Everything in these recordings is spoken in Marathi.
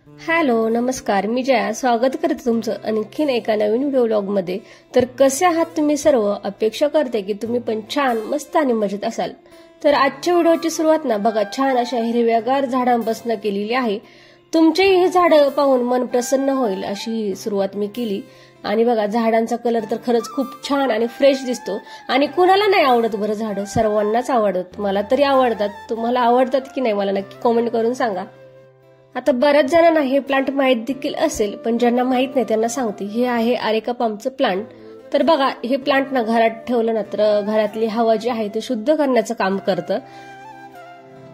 हॅलो नमस्कार, मी जया स्वागत करते तुमचं आणखीन एका नवीन व्हिडिओ व्लॉग मध्ये। तर कसे आहात तुम्ही सर्व? अपेक्षा करते की तुम्ही पण छान मस्त आणि मजेत असाल। तर आजच्या व्हिडिओची सुरुवात ना बघा छान अशा हिरव्यागार झाडांपासून केलेली आहे। तुमचे हे झाड पाहून मन प्रसन्न होईल अशी सुरुवात मी केली। आणि बघा झाडांचा कलर तर खरंच खूप छान आणि फ्रेश दिसतो। आणि कुणाला नाही आवडत बरं झाड? सर्वांनाच आवडत, मला तरी आवडतात। तुम्हाला आवडतात की नाही मला नक्की कमेंट करून सांगा। आता बऱ्याच जणांना हे प्लांट माहित देखील असेल, पण ज्यांना माहित नाही त्यांना सांगते। हे आहे अरेका पामचं प्लांट। तर बघा हे प्लांट ना घरात ठेवलं ना तर घरातली हवा जी आहे ते शुद्ध करण्याचं काम करतं।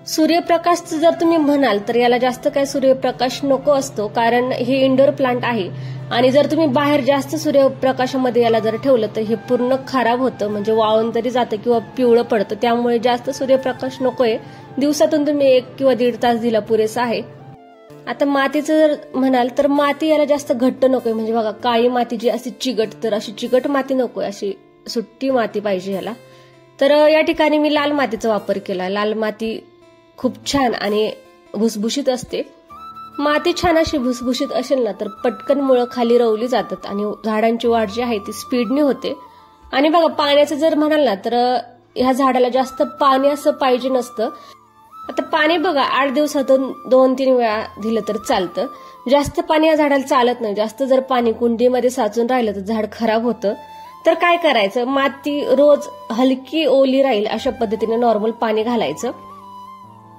सूर्यप्रकाशचं जर तुम्ही म्हणाल तर याला जास्त काय सूर्यप्रकाश नको असतो, कारण हे इंडोर प्लांट आहे। आणि जर तुम्ही बाहेर जास्त सूर्यप्रकाशामध्ये याला जर ठेवलं तर हे पूर्ण खराब होतं, म्हणजे वाळून तरी जातं किंवा पिवळं पडतं। त्यामुळे जास्त सूर्यप्रकाश नकोय। दिवसातून तुम्ही 1 किंवा 1.5 तास दिला पुरेसा आहे। आता मातीचं जर म्हणाल तर माती याला जास्त घट्ट नकोय, म्हणजे बघा काळी माती जी अशी चिकट, तर अशी चिकट माती नकोय, अशी सुट्टी माती पाहिजे याला। तर या ठिकाणी मी लाल मातीचा वापर केला। लाल माती खूप छान आणि भुसभुशीत असते। माती छान अशी भुसभुशीत असेल ना तर पटकन मुळं खाली रवली जातात आणि झाडांची वाढ जी आहे ती स्पीडने होते। आणि बघा पाण्याचं जर म्हणाल ना तर ह्या झाडाला जास्त पाणी असं पाहिजे नसतं। आता पाणी बघा 8 दिवसातून 2-3 वेळा दिलं तर चालतं। जास्त पाणी या झाडाला चालत नाही। जास्त जर पाणी कुंडीमध्ये साचून राहिलं तर झाड खराब होतं। तर काय करायचं, माती रोज हलकी ओली राहील अशा पद्धतीने नॉर्मल पाणी घालायचं।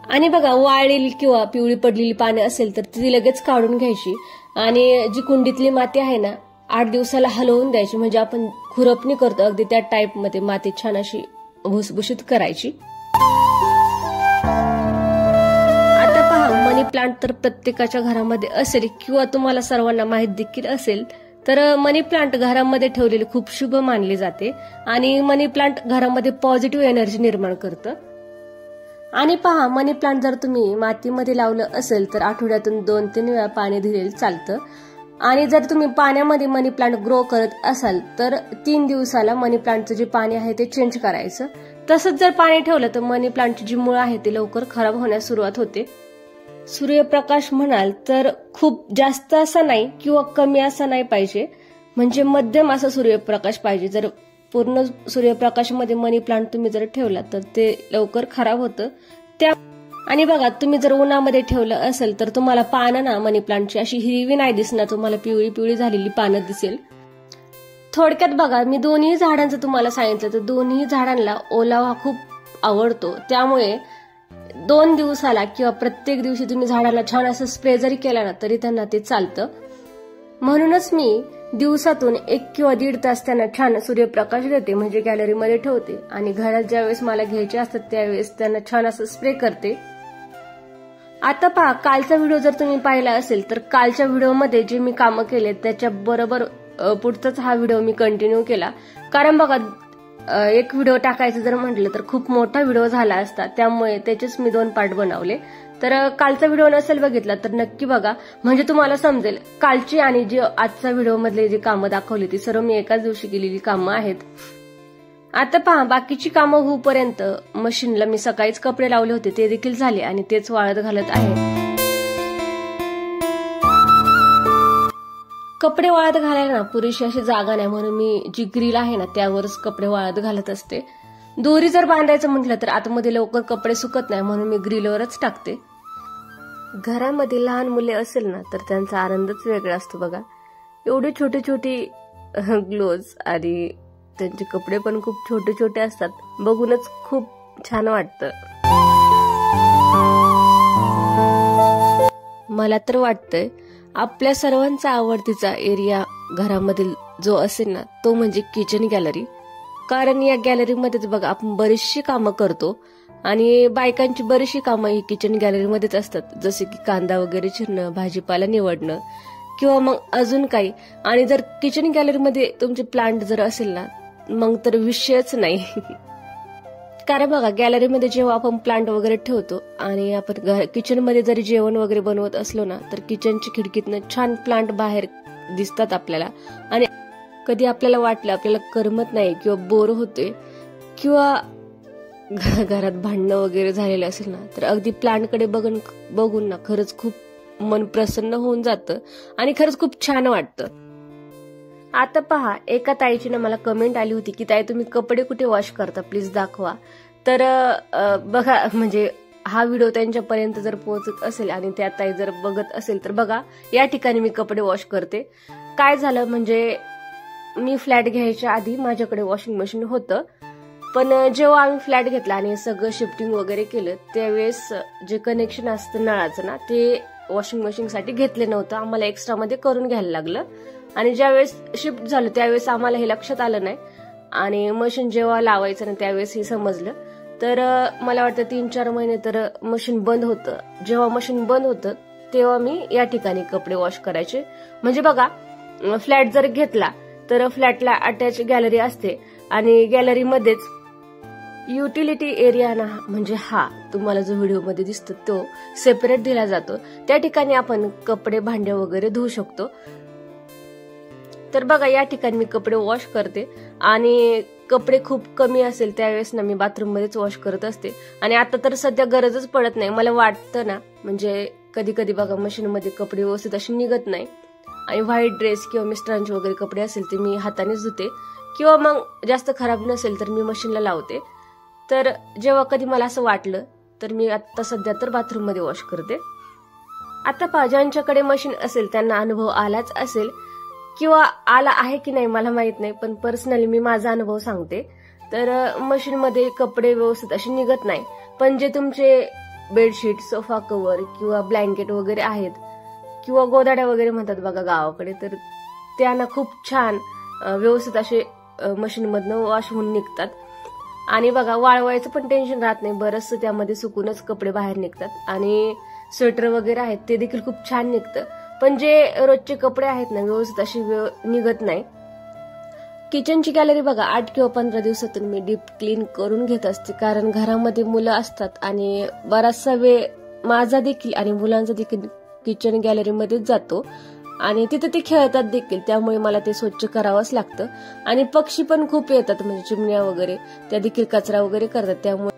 आणि बघा वाळलेली किंवा पिवळी पडलेली पाने असेल तर ती लगेच काढून घ्यायची। आणि जी कुंडीतली माती आहे ना 8 दिवसाला हलवून द्यायची, म्हणजे आपण खुरपणी करतो अगदी त्या टाईप मध्ये माती छान अशी भुसभुशीत करायची। मनी प्लांट तर प्रत्येकाच्या घरामध्ये असेल किंवा तुम्हाला सर्वांना माहित देखील असेल। तर मनी प्लांट घरामध्ये ठेवलेले खूप शुभ मानले जाते। आणि मनी प्लांट घरामध्ये पॉझिटिव्ह एनर्जी निर्माण करतं। आणि पहा मनी प्लांट जर तुम्ही मातीमध्ये लावलं असेल तर आठवड्यातून 2-3 वेळा पाणी दिलेलं चालतं। आणि जर तुम्ही पाण्यामध्ये मनी प्लांट ग्रो करत असाल तर 3 दिवसाला मनी प्लांटचं जे पाणी आहे ते चेंज करायचं। तसंच जर पाणी ठेवलं तर मनी प्लांटची जी मुळं आहे ती लवकर खराब होण्यास सुरुवात होते। सूर्यप्रकाश म्हणाल तर खूप जास्त असा नाही किंवा कमी असा नाही पाहिजे, म्हणजे मध्यम असा सूर्यप्रकाश पाहिजे। जर पूर्ण सूर्यप्रकाशामध्ये मनी प्लांट तुम्ही जर ठेवला तर ते लवकर खराब होतं। त्या आणि बघा तुम्ही जर उन्हामध्ये ठेवलं असेल तर तुम्हाला पानं ना मनी प्लांटची अशी हिरवी नाही दिसणार, तुम्हाला पिवळी पिवळी झालेली पानं दिसेल। थोडक्यात बघा मी दोन्ही झाडांचं तुम्हाला सांगितलं तर दोन्ही झाडांना ओलावा खूप आवडतो। त्यामुळे 2 दिवसाला किंवा प्रत्येक दिवशी तुम्ही झाडाला छान असं स्प्रे जरी केला ना तरी त्यांना ते चालतं। म्हणूनच मी दिवसातून 1 किंवा 1.5 तास त्यांना छान सूर्यप्रकाश देते, म्हणजे गॅलरीमध्ये ठेवते। आणि घरात ज्यावेळेस मला घ्यायचे असतात त्यावेळेस त्यांना छान असं स्प्रे करते। आता पहा कालचा व्हिडिओ जर तुम्ही पाहिला असेल तर कालच्या व्हिडिओमध्ये जे मी कामं केले त्याच्या बरोबर पुढचाच हा व्हिडिओ मी कंटिन्यू केला। कारण बघा एक व्हिडिओ टाकायचं जर म्हटलं तर खूप मोठा व्हिडिओ झाला असता, त्यामुळे त्याचेच मी 2 पार्ट बनवले। तर कालचा व्हिडिओ नसेल बघितला तर नक्की बघा, म्हणजे तुम्हाला समजेल कालची आणि जी आजचा व्हिडिओ मधले जी कामं दाखवली ती सर्व मी एकाच दिवशी केलेली कामं आहेत। आता पहा बाकीची कामं होईपर्यंत मशीनला मी सकाळीच कपडे लावले होते ते देखील झाले आणि तेच वाळत घालत आहे। कपडे वाळत घालायला ना पुरेशी अशी जागा नाही, म्हणून मी जी ग्रिल आहे ना त्यावरच कपडे वाळत घालत असते। दोरी जर बांधायचं म्हटलं तर आतमध्ये लवकर कपडे सुकत नाही, म्हणून मी ग्रिलवरच टाकते। घरामध्ये लहान मुले असेल ना तर त्यांचा आनंदच वेगळा असतो बघा। एवढे छोटे छोटे ग्लोव्ज आणि त्यांचे कपडे पण खूप छोटे छोटे असतात, बघूनच खूप छान वाटतं। मला तर वाटतंय आपल्या सर्वांचा आवडतीचा एरिया घरामधील जो असेल ना तो म्हणजे किचन गॅलरी। कारण या गॅलरीमध्येच बघा आपण बरीचशी कामं करतो आणि बायकांची बरीचशी कामं ही किचन गॅलरीमध्येच असतात, जसे की कांदा वगैरे चिरणं, भाजीपाला निवडणं किंवा मग अजून काही। आणि जर किचन गॅलरीमध्ये तुमचे प्लांट जर असेल ना मग तर विषयच नाही। कारण बघा गॅलरीमध्ये जेव्हा आपण प्लांट वगैरे ठेवतो आणि आपण किचनमध्ये जरी जेवण वगैरे बनवत असलो ना तर किचनची खिडकीतनं छान प्लांट बाहेर दिसतात आपल्याला। आणि कधी आपल्याला वाटलं आपल्याला करमत नाही किंवा बोर होते किंवा घरात भांडणं वगैरे झालेलं असेल ना तर अगदी प्लांटकडे बघून ना खरंच खूप मन प्रसन्न होऊन जातं आणि खरंच खूप छान वाटतं. आता पहा, एका ताईची ना मला कमेंट आली होती की ताई तुम्ही कपडे कुठे वॉश करता, प्लीज दाखवा. तर बघा, म्हणजे हा व्हिडिओ त्यांच्यापर्यंत जर पोहोचत असेल आणि त्या ताई जर बघत असेल तर बघा, या ठिकाणी मी कपडे वॉश करते. काय झालं म्हणजे मी फ्लॅट घ्यायच्या आधी माझ्याकडे वॉशिंग मशीन होतं, पण जेव्हा आम्ही फ्लॅट घेतला आणि सगळं शिफ्टिंग वगैरे केलं त्यावेळेस जे कनेक्शन असतं नळाचं ना, ते वॉशिंग मशीनसाठी घेतले नव्हतं, आम्हाला एक्स्ट्रा मध्ये करून घ्यायला लागलं. आणि ज्यावेळेस शिफ्ट झालं त्यावेळेस आम्हाला हे लक्षात आलं नाही आणि मशीन जेव्हा लावायचं ना त्यावेळेस हे समजलं. तर मला वाटतं 3-4 महिने तर मशीन बंद होतं. जेव्हा मशीन बंद होतं तेव्हा मी या ठिकाणी कपडे वॉश करायचे. म्हणजे बघा, फ्लॅट जर घेतला तर फ्लॅटला अटॅच गॅलरी असते आणि गॅलरीमध्येच युटिलिटी एरिया ना, म्हणजे हा तुम्हाला जो व्हिडिओमध्ये दिसतो तो सेपरेट दिला जातो. त्या ठिकाणी आपण कपडे भांडे वगैरे धुवू शकतो. तर बघा, या ठिकाणी मी कपडे वॉश करते आणि कपडे खूप कमी असेल त्यावेळेस ना मी बाथरूम मध्येच वॉश करत असते. आणि आता तर सध्या गरजच पडत नाही. मला वाटतं ना, म्हणजे कधी कधी बघा मशीन मध्ये कपडे व्यवस्थित अशी निघत नाही आणि व्हाईट ड्रेस किंवा मिस्टरांचे वगैरे कपडे असेल ते मी हातानेच धुते किंवा मग जास्त खराब नसेल तर मी मशीनला लावते. तर जेव्हा कधी मला असं वाटलं तर मी आता सध्या तर बाथरूम मध्ये वॉश करते. आता पहा, ज्यांच्याकडे मशीन असेल त्यांना अनुभव आलाच असेल किंवा आला आहे की नाही मला माहित नाही, पण पर्सनली मी माझा अनुभव सांगते. तर मशीन मध्ये कपडे व्यवस्थित असे निघत नाही, पण जे तुमचे बेडशीट, सोफा कव्हर किंवा ब्लँकेट वगैरे आहेत किंवा गोदाड्या वगैरे म्हणतात बघा गावाकडे, तर त्यांना खूप छान व्यवस्थित असे मशीन मधनं वॉश होऊन निघतात. आणि बघा, वाळवायचं पण टेन्शन राहत नाही, बरंचसं त्यामध्ये सुकूनच कपडे बाहेर निघतात. आणि स्वेटर वगैरे आहेत ते देखील खूप छान निघतं. पण जे रोजचे कपडे आहेत ना व्यवस्थित अशी निघत नाही. किचनची गॅलरी बघा 8 किंवा 15 दिवसातून मी डीप क्लीन करून घेत असते, कारण घरामध्ये मुलं असतात आणि बराचसा वेळ माझा देखील आणि मुलांचा देखील किचन गॅलरीमध्येच जातो आणि तिथे ते खेळतात देखील, त्यामुळे मला ते स्वच्छ करावंच लागतं. आणि पक्षी पण खूप येतात, म्हणजे चिमण्या वगैरे त्या देखील कचरा वगैरे करतात, त्यामुळे.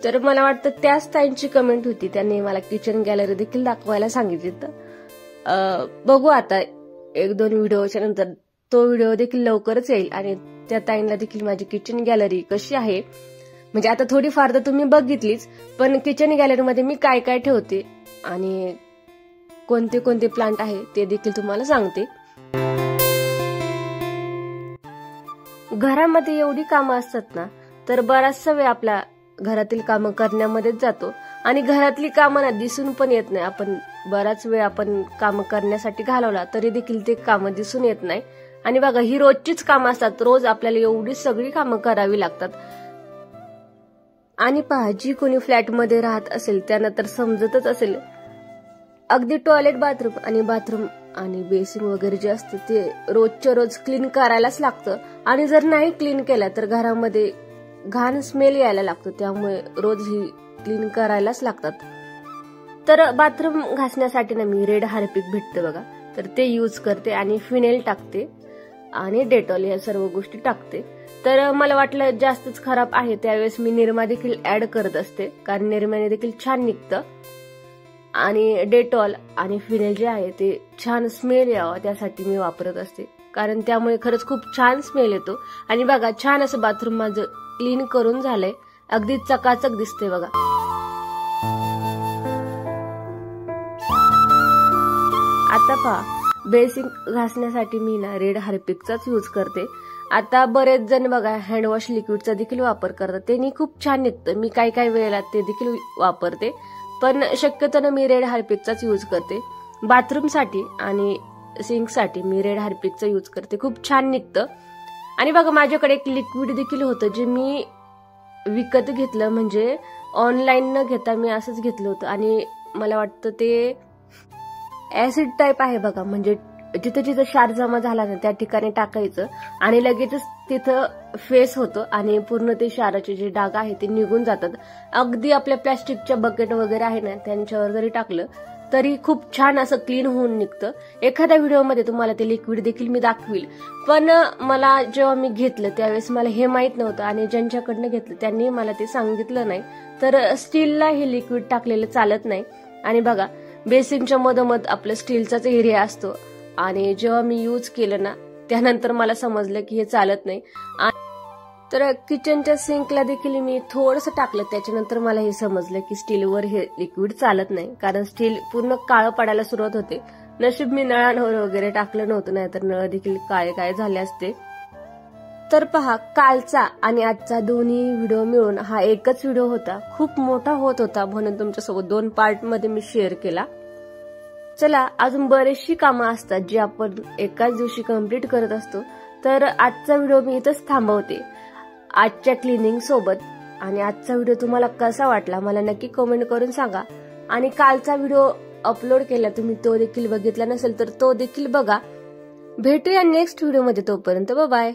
तर मला वाटतं त्याच ताईंची कमेंट होती, त्यांनी मला किचन गॅलरी देखील दाखवायला सांगितली. तर बघू आता 1-2 व्हिडिओच्या नंतर तो व्हिडिओ देखील लवकरच येईल आणि त्या ताईंना देखील माझी किचन गॅलरी कशी आहे, म्हणजे आता थोडीफार तर तुम्ही बघितलीच, पण किचन गॅलरीमध्ये मी काय काय ठेवते आणि कोणते कोणते प्लांट आहे ते देखील तुम्हाला सांगते. घरामध्ये एवढी कामं असतात ना, तर बराचसा वेळ आपला घरातील कामं करण्यामध्येच जातो आणि घरातली कामं ना दिसून पण येत नाही. आपण बराच वेळ आपण कामं करण्यासाठी घालवला तरी देखील ते कामं दिसून येत नाही. आणि बघा, ही रोजचीच कामं असतात, रोज आपल्याला एवढी सगळी कामं करावी लागतात. आणि पहा, जी कोणी फ्लॅटमध्ये राहत असेल त्यांना तर समजतच असेल, अगदी टॉयलेट, बाथरूम आणि बेसिन वगैरे जे असतं ते रोजच्या रोज क्लीन करायलाच लागतं. आणि जर नाही क्लीन केलं तर घरामध्ये घाण स्मेल यायला लागतो, त्यामुळे रोज ही क्लीन करायलाच लागतात. तर बाथरूम घासण्यासाठी ना मी रेड हार्पिक भेटते बघा, तर ते यूज करते आणि फिनेल टाकते आणि डेटॉल या सर्व गोष्टी टाकते. तर मला वाटलं जास्तच खराब आहे त्यावेळेस मी निरमा देखील ऍड करत असते, कारण निरम्याने देखील छान निघतं आणि डेटॉल आणि फिनेल जे आहे ते छान स्मेल यावा त्यासाठी मी वापरत असते, कारण त्यामुळे खरंच खूप छान स्मेल येतो. आणि बघा, छान असं बाथरूम माझं क्लीन करून झालंय, अगदी चकाचक दिसते बघा. आता पहा, बेसिन घासण्यासाठी मी ना रेड हार्पिकचाच यूज करते. आता बरेच जण बघा हँडवॉश लिक्विडचा देखील वापर करतात, त्यांनी खूप छान निघतं. मी काही वेळेला ते देखील वापरते, पण शक्यतो ना मी रेड हार्पिकचाच यूज करते. बाथरूमसाठी आणि सिंकसाठी मी रेड हार्पिकचा यूज करते, खूप छान निघतं. आणि बघा, माझ्याकडे एक लिक्विड देखील होतं जे मी विकत घेतलं, म्हणजे ऑनलाईन न घेता मी असंच घेतलं होतं. आणि मला वाटतं ते ऍसिड टाईप आहे बघा, म्हणजे जिथं जिथं क्षार जमा झाला ना त्या ठिकाणी टाकायचं आणि लगेचच तिथं फेस होतं आणि पूर्ण ते क्षाराचे जे डाग आहे ते निघून जातात. अगदी आपल्या प्लॅस्टिकच्या बकेट वगैरे आहे ना त्यांच्यावर जरी टाकलं तरी खूप छान असं क्लीन होऊन निघतं. एखाद्या व्हिडिओमध्ये तुम्हाला ते लिक्विड देखील मी दाखवील, पण मला जेव्हा मी घेतलं त्यावेळेस मला हे माहित नव्हतं आणि ज्यांच्याकडनं घेतलं त्यांनी मला ते सांगितलं नाही. तर स्टीलला हे लिक्विड टाकलेलं चालत नाही. आणि बघा, बेसिनच्या मधोमध आपलं स्टीलचाच एरिया असतो आणि जेव्हा मी यूज केलं ना त्यानंतर मला समजलं की हे चालत नाही. तर किचनच्या सिंकला देखील मी थोडंसं टाकलं, त्याच्यानंतर मला हे समजलं की स्टीलवर हे लिक्विड चालत नाही, कारण स्टील पूर्ण काळं पडायला सुरुवात होते. नशीब मी नळांवर वगैरे टाकलं नव्हतं, नाहीतर नळ देखील काळे झाले असते. तर पहा, कालचा आणि आजचा दोन्ही व्हिडिओ मिळून हा एकच व्हिडिओ होता. खूप मोठा होत होता म्हणून तुमच्यासोबत 2 पार्टमध्ये मी शेअर केला. चला, अजून बरेचशी कामं असतात जी आपण एकाच दिवशी कंप्लीट करत असतो. तर आजचा व्हिडिओ मी इथंच थांबवते आजच्या क्लिनिंग सोबत. आणि आजचा व्हिडिओ तुम्हाला कसा वाटला मला नक्की कमेंट करून सांगा. आणि कालचा व्हिडिओ अपलोड केला तुम्ही तो देखील बघितला नसेल तर तो देखील बघा. भेटूया नेक्स्ट व्हिडिओमध्ये, तोपर्यंत बाय बाय.